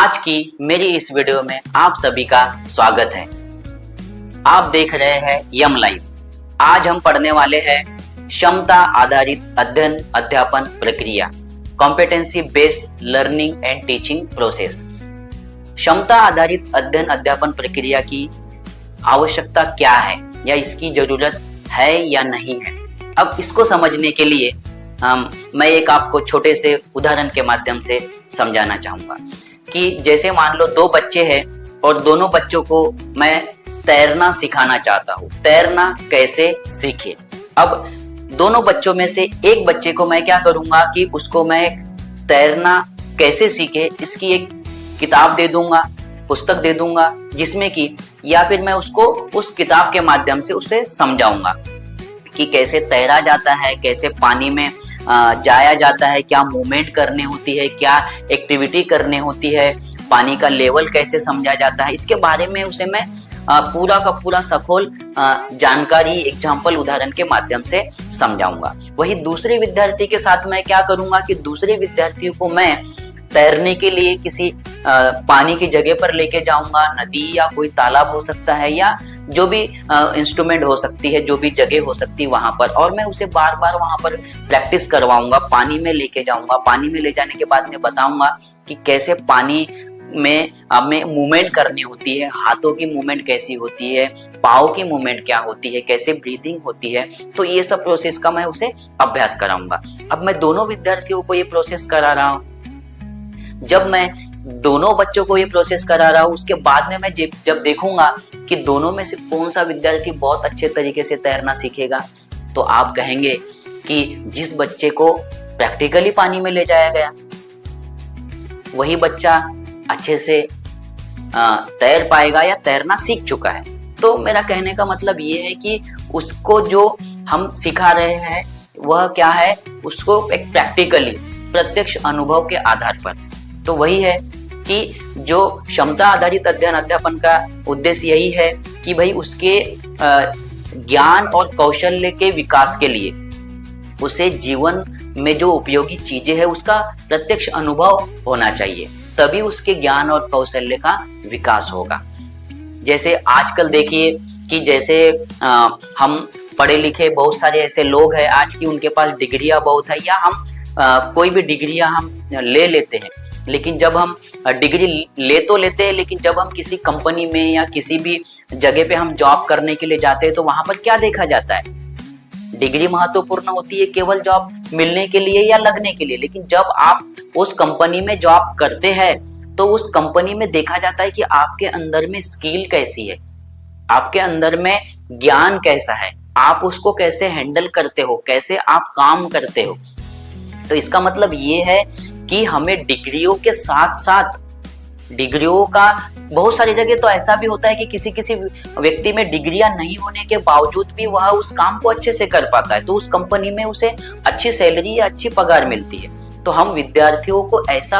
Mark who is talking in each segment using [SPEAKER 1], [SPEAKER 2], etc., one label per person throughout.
[SPEAKER 1] आज की मेरी इस वीडियो में आप सभी का स्वागत है। आप देख रहे हैं यम लाइव। आज हम पढ़ने वाले हैं क्षमता आधारित अध्ययन अध्यापन प्रक्रिया, competency based learning and teaching process. क्षमता आधारित अध्ययन अध्यापन प्रक्रिया की आवश्यकता क्या है या इसकी जरूरत है या नहीं है। अब इसको समझने के लिए मैं एक आपको छोटे से उदाहरण के माध्यम से समझाना चाहूंगा कि जैसे मान लो दो बच्चे हैं और दोनों बच्चों को मैं तैरना सिखाना चाहता हूँ। तैरना कैसे सीखे। अब दोनों बच्चों में से एक बच्चे को मैं क्या करूंगा कि उसको मैं तैरना कैसे सीखे इसकी एक किताब दे दूंगा, पुस्तक दे दूंगा, जिसमें कि या फिर मैं उसको उस किताब के माध्यम से उसे समझाऊंगा कि कैसे तैरा जाता है, कैसे पानी में जाया जाता है, क्या मूवमेंट करनी होती है, क्या एक्टिविटी करनी होती है, पानी का लेवल कैसे समझा जाता है। इसके बारे में उसे मैं पूरा का पूरा सखोल जानकारी एग्जाम्पल उदाहरण के माध्यम से समझाऊंगा। वही दूसरे विद्यार्थी के साथ मैं क्या करूंगा कि दूसरे विद्यार्थियों को मैं तैरने के लिए किसी पानी की जगह पर लेके जाऊंगा। नदी या कोई तालाब हो सकता है या जो भी इंस्ट्रूमेंट हो सकती है, जो भी जगह हो सकती है वहां पर, और मैं उसे बार बार वहां पर प्रैक्टिस करवाऊंगा। पानी में लेके जाऊंगा। पानी में ले जाने के बाद में बताऊंगा कि कैसे पानी में हमें मूवमेंट करनी होती है, हाथों की मूवमेंट कैसी होती है, पाँव की मूवमेंट क्या होती है, कैसे ब्रीदिंग होती है। तो ये सब प्रोसेस का मैं उसे अभ्यास कराऊंगा। अब मैं दोनों विद्यार्थियों को ये प्रोसेस करा रहा हूँ। जब मैं दोनों बच्चों को ये प्रोसेस करा रहा हूँ, उसके बाद में मैं जब देखूंगा कि दोनों में से कौन सा विद्यार्थी बहुत अच्छे तरीके से तैरना सीखेगा, तो आप कहेंगे कि जिस बच्चे को प्रैक्टिकली पानी में ले जाया गया वही बच्चा अच्छे से तैर पाएगा या तैरना सीख चुका है। तो मेरा कहने का मतलब ये है कि उसको जो हम सिखा रहे हैं वह क्या है, उसको एक प्रैक्टिकली प्रत्यक्ष अनुभव के आधार पर। तो वही है कि जो क्षमता आधारित अध्ययन अध्यापन का उद्देश्य यही है कि भाई उसके ज्ञान और कौशल्य के विकास के लिए उसे जीवन में जो उपयोगी चीजें हैं उसका प्रत्यक्ष अनुभव होना चाहिए, तभी उसके ज्ञान और कौशल्य का विकास होगा। जैसे आजकल देखिए कि जैसे हम पढ़े लिखे बहुत सारे ऐसे लोग हैं आज की, उनके पास डिग्रियां बहुत है, या हम कोई भी डिग्रियां हम ले लेते हैं, लेकिन जब हम डिग्री ले तो लेते हैं, लेकिन जब हम किसी कंपनी में या किसी भी जगह पे हम जॉब करने के लिए जाते हैं तो वहां पर क्या देखा जाता है, डिग्री महत्वपूर्ण होती है केवल जॉब मिलने के लिए या लगने के लिए। लेकिन जब आप उस कंपनी में जॉब करते हैं तो उस कंपनी में देखा जाता है कि आपके अंदर में स्किल कैसी है, आपके अंदर में ज्ञान कैसा है, आप उसको कैसे हैंडल करते हो, कैसे आप काम करते हो। तो इसका मतलब ये है कि हमें डिग्रियों के साथ साथ, डिग्रियों का बहुत सारी जगह तो ऐसा भी होता है कि किसी व्यक्ति में डिग्रियां नहीं होने के बावजूद भी वह उस काम को अच्छे से कर पाता है, तो उस कंपनी में उसे अच्छी सैलरी या अच्छी पगार मिलती है। तो हम विद्यार्थियों को ऐसा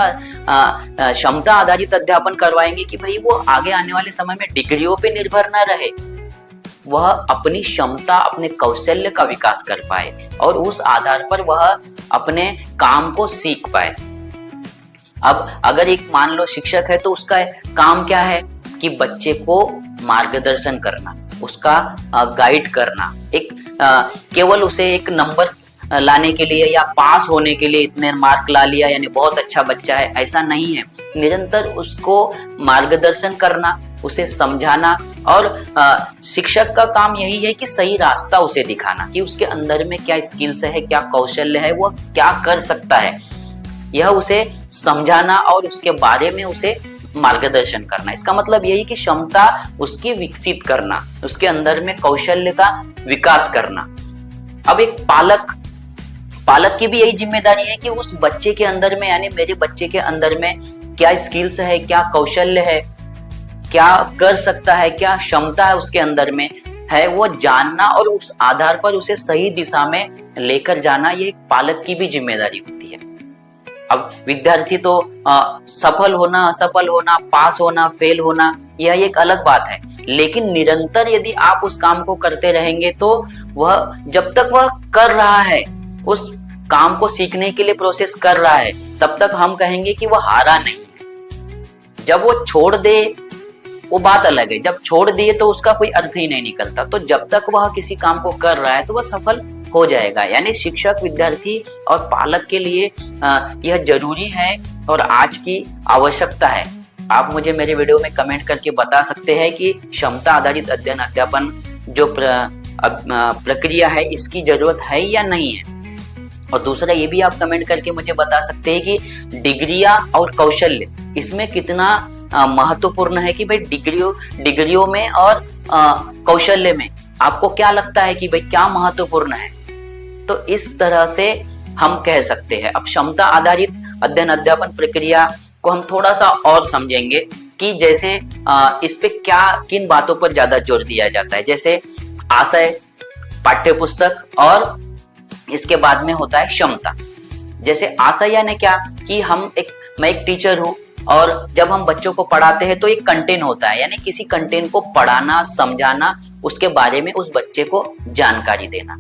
[SPEAKER 1] क्षमता आधारित अध्यापन करवाएंगे कि भाई वो आगे आने वाले समय में डिग्रियों पे निर्भर न रहे, वह अपनी क्षमता, अपने कौशल्य का विकास कर पाए और उस आधार पर वह अपने काम को सीख पाए। अब अगर एक मान लो शिक्षक है तो उसका काम क्या है कि बच्चे को मार्गदर्शन करना, उसका गाइड करना, एक केवल उसे एक नंबर लाने के लिए या पास होने के लिए इतने मार्क ला लिया यानी बहुत अच्छा बच्चा है, ऐसा नहीं है। निरंतर उसको मार्गदर्शन करना, उसे समझाना, और शिक्षक का काम यही है कि सही रास्ता उसे दिखाना कि उसके अंदर में क्या स्किल्स है, क्या कौशल्य है, वो क्या कर सकता है, यह उसे समझाना और उसके बारे में उसे मार्गदर्शन करना। इसका मतलब यही कि क्षमता उसकी विकसित करना, उसके अंदर में कौशल्य का विकास करना। अब एक पालक की भी यही जिम्मेदारी है कि उस बच्चे के अंदर में, यानी मेरे बच्चे के अंदर में क्या स्किल्स है, क्या कौशल्य है, क्या कर सकता है, क्या क्षमता है उसके अंदर में है, वो जानना और उस आधार पर उसे सही दिशा में लेकर जाना, ये एक पालक की भी जिम्मेदारी होती है। अब विद्यार्थी तो सफल होना, असफल होना, पास होना, फेल होना, यह एक अलग बात है, लेकिन निरंतर यदि आप उस काम को करते रहेंगे तो वह जब तक वह कर रहा है, उस काम को सीखने के लिए प्रोसेस कर रहा है, तब तक हम कहेंगे कि वह हारा नहीं। जब वो छोड़ दे वो बात अलग है, जब छोड़ दिए तो उसका कोई अर्थ ही नहीं निकलता। तो जब तक वह किसी काम को कर रहा है तो वह सफल हो जाएगा। यानी शिक्षक, विद्यार्थी और पालक के लिए यह जरूरी है और आज की आवश्यकता है। आप मुझे मेरे वीडियो में कमेंट करके बता सकते हैं कि क्षमता आधारित अध्ययन अध्यापन जो प्रक्रिया है इसकी जरूरत है या नहीं है। और दूसरा ये भी आप कमेंट करके मुझे बता सकते हैं कि डिग्रियां और कौशल्य इसमें कितना महत्वपूर्ण है कि भाई डिग्रियों में और कौशल्य में आपको क्या लगता है कि भाई क्या महत्वपूर्ण है। तो इस तरह से हम कह सकते हैं। अब क्षमता आधारित अध्ययन अध्यापन प्रक्रिया को हम थोड़ा सा और समझेंगे कि जैसे इस पे क्या किन बातों पर ज्यादा जोर दिया जाता है। जैसे आशय, पाठ्य पुस्तक और इसके बाद में होता है क्षमता। जैसे आशय यानी क्या कि मैं एक टीचर हूं और जब हम बच्चों को पढ़ाते हैं तो एक कंटेंट होता है, यानी किसी कंटेंट को पढ़ाना, समझाना, उसके बारे में उस बच्चे को जानकारी देना,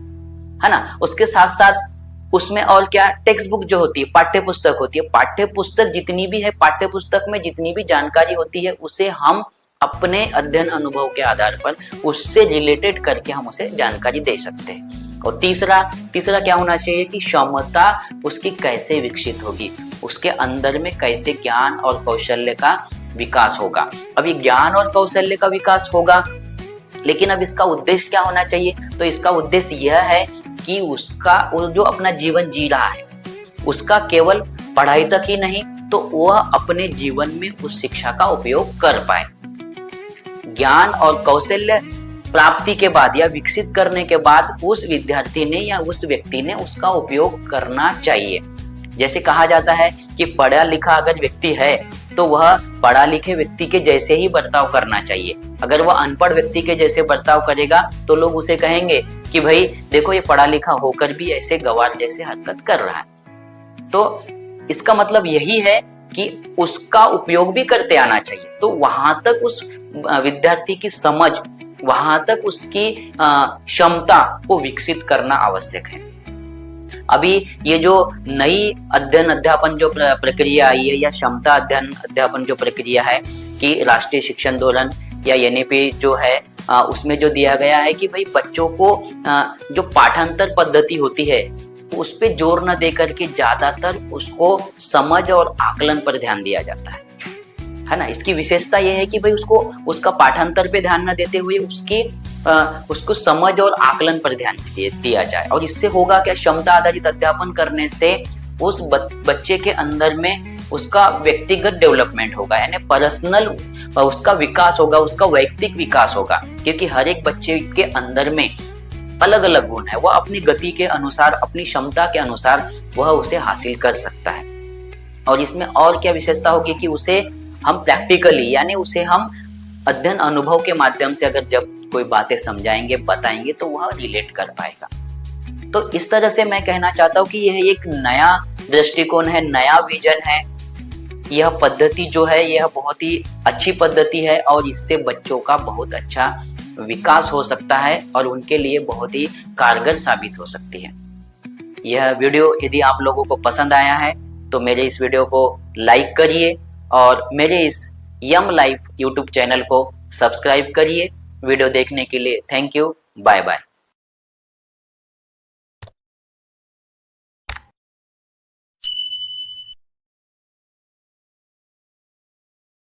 [SPEAKER 1] है ना। उसके साथ साथ उसमें और क्या, टेक्स्ट बुक जो होती है, पाठ्य पुस्तक होती है। पाठ्य पुस्तक जितनी भी है, पाठ्य पुस्तक में जितनी भी जानकारी होती है उसे हम अपने अध्ययन अनुभव के आधार पर उससे रिलेटेड करके हम उसे जानकारी दे सकते हैं। और तीसरा क्या होना चाहिए कि क्षमता उसकी कैसे विकसित होगी, उसके अंदर में कैसे ज्ञान और कौशल्य का विकास होगा। अभी ज्ञान और कौशल्य का विकास होगा, लेकिन अब इसका उद्देश्य क्या होना चाहिए? तो इसका उद्देश्य यह है कि वो जो अपना जीवन जी रहा है उसका केवल पढ़ाई तक ही नहीं, तो वह अपने जीवन में उस शिक्षा का उपयोग कर पाए। ज्ञान और कौशल्य प्राप्ति के बाद या विकसित करने के बाद उस विद्यार्थी ने या उस व्यक्ति ने उसका उपयोग करना चाहिए। जैसे कहा जाता है कि पढ़ा लिखा अगर व्यक्ति है तो वह पढ़ा लिखे व्यक्ति के जैसे ही बर्ताव करना चाहिए। अगर वह अनपढ़ व्यक्ति के जैसे बर्ताव करेगा तो लोग उसे कहेंगे कि भाई देखो ये पढ़ा लिखा होकर भी ऐसे गंवार जैसे हरकत कर रहा है। तो इसका मतलब यही है कि उसका उपयोग भी करते आना चाहिए। तो वहां तक उस विद्यार्थी की समझ, वहां तक उसकी क्षमता को विकसित करना आवश्यक है। अभी ये जो नई अध्ययन अध्यापन जो प्रक्रिया आई है या क्षमता अध्ययन अध्यापन जो प्रक्रिया है कि राष्ट्रीय शिक्षण धोरण या एनईपी जो है उसमें जो दिया गया है कि भाई बच्चों को जो पाठांतर पद्धति होती है उस पे जोर न दे करके ज्यादातर उसको समझ और आकलन पर ध्यान दिया जाता है ना। इसकी विशेषता यह है कि भाई उसका पाठांतर पे ध्यान न देते हुए उसको समझ और आकलन पर ध्यान दिया जाए। और इससे होगा क्या, क्षमता आधारित अध्यापन करने से उस बच्चे के अंदर में उसका व्यक्तिगत डेवलपमेंट होगा, यानी पर्सनल उसका विकास होगा, उसका वैयक्तिक विकास होगा। क्योंकि हर एक बच्चे के अंदर में अलग अलग गुण है, वह अपनी गति के अनुसार, अपनी क्षमता के अनुसार वह उसे हासिल कर सकता है। और इसमें और क्या विशेषता होगी कि उसे हम प्रैक्टिकली, यानी उसे हम अध्ययन अनुभव के माध्यम से अगर जब कोई बातें समझाएंगे, बताएंगे तो वह रिलेट कर पाएगा। तो इस तरह से मैं कहना चाहता हूँ कि यह एक नया दृष्टिकोण है, नया विजन है। यह पद्धति जो है यह बहुत ही अच्छी पद्धति है और इससे बच्चों का बहुत अच्छा विकास हो सकता है और उनके लिए बहुत ही कारगर साबित हो सकती है। यह वीडियो यदि आप लोगों को पसंद आया है तो मेरे इस वीडियो को लाइक करिए और मेरे इस यम लाइफ यूट्यूब चैनल को सब्सक्राइब करिए। वीडियो देखने के लिए थैंक यू, बाय बाय।